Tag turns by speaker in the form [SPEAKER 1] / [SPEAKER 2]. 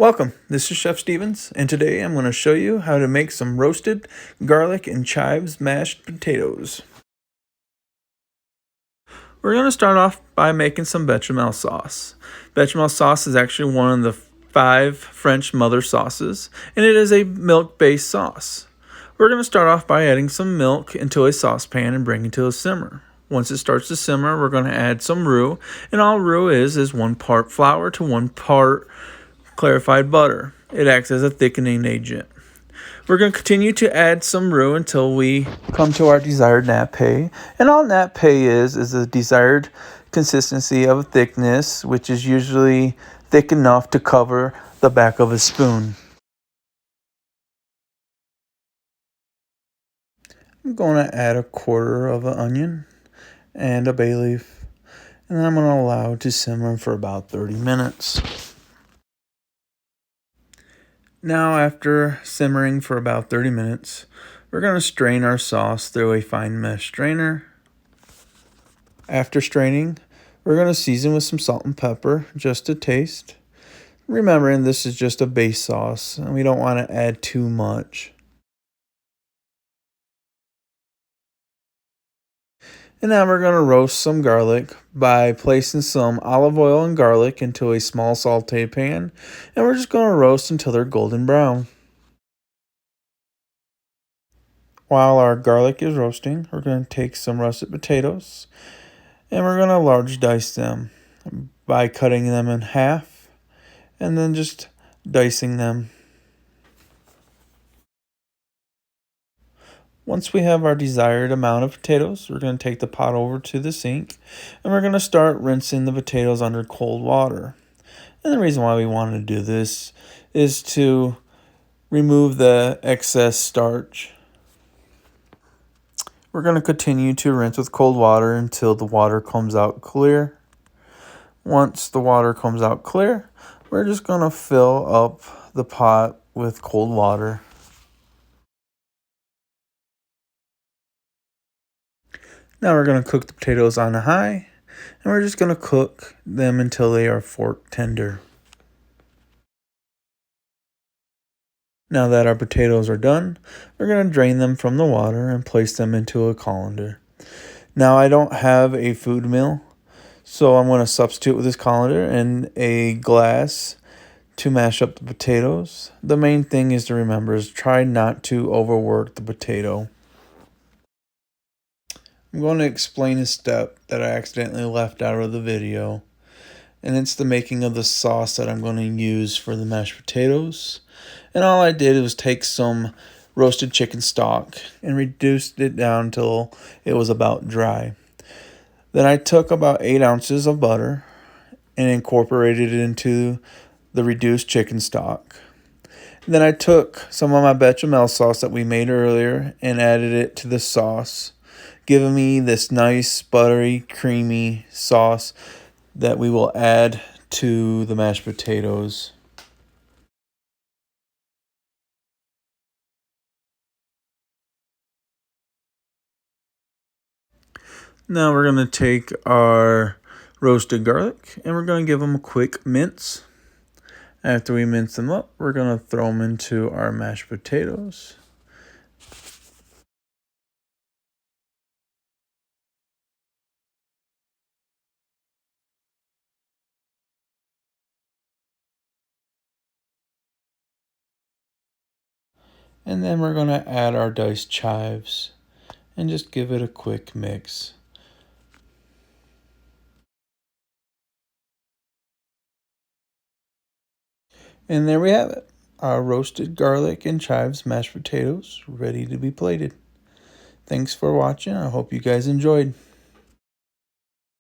[SPEAKER 1] Welcome, this is Chef Stevens, and today I'm going to show you how to make some roasted garlic and chives mashed potatoes. We're going to start off by making some bechamel sauce. Bechamel sauce is actually one of the 5 French mother sauces, and it is a milk-based sauce. We're going to start off by adding some milk into a saucepan and bring it to a simmer. Once it starts to simmer, we're going to add some roux, and all roux is 1 part flour to 1 part clarified butter. It acts as a thickening agent. We're going to continue to add some roux until we come to our desired nappe. And all nappe is the desired consistency of a thickness, which is usually thick enough to cover the back of a spoon. I'm going to add 1/4 of an onion and a bay leaf, and then I'm going to allow it to simmer for about 30 minutes. Now, after simmering for about 30 minutes, we're going to strain our sauce through a fine mesh strainer. After straining, we're going to season with some salt and pepper just to taste. Remembering this is just a base sauce and we don't want to add too much. And now we're going to roast some garlic by placing some olive oil and garlic into a small saute pan, and we're just going to roast until they're golden brown. While our garlic is roasting, we're going to take some russet potatoes and we're going to large dice them by cutting them in half and then just dicing them. Once we have our desired amount of potatoes, we're going to take the pot over to the sink and we're going to start rinsing the potatoes under cold water. And the reason why we want to do this is to remove the excess starch. We're going to continue to rinse with cold water until the water comes out clear. Once the water comes out clear, we're just going to fill up the pot with cold water. Now we're going to cook the potatoes on a high, and we're just going to cook them until they are fork tender. Now that our potatoes are done, we're going to drain them from the water and place them into a colander. Now I don't have a food mill, so I'm going to substitute with this colander and a glass to mash up the potatoes. The main thing is to remember is try not to overwork the potato. I'm going to explain a step that I accidentally left out of the video, and it's the making of the sauce that I'm going to use for the mashed potatoes. And all I did was take some roasted chicken stock and reduced it down until it was about dry. Then I took about 8 ounces of butter and incorporated it into the reduced chicken stock. Then I took some of my bechamel sauce that we made earlier and added it to the sauce, giving me this nice buttery, creamy sauce that we will add to the mashed potatoes. Now we're going to take our roasted garlic and we're going to give them a quick mince. After we mince them up, we're going to throw them into our mashed potatoes. And then we're going to add our diced chives and just give it a quick mix. And there we have it, our roasted garlic and chives mashed potatoes ready to be plated. Thanks for watching. I hope you guys enjoyed.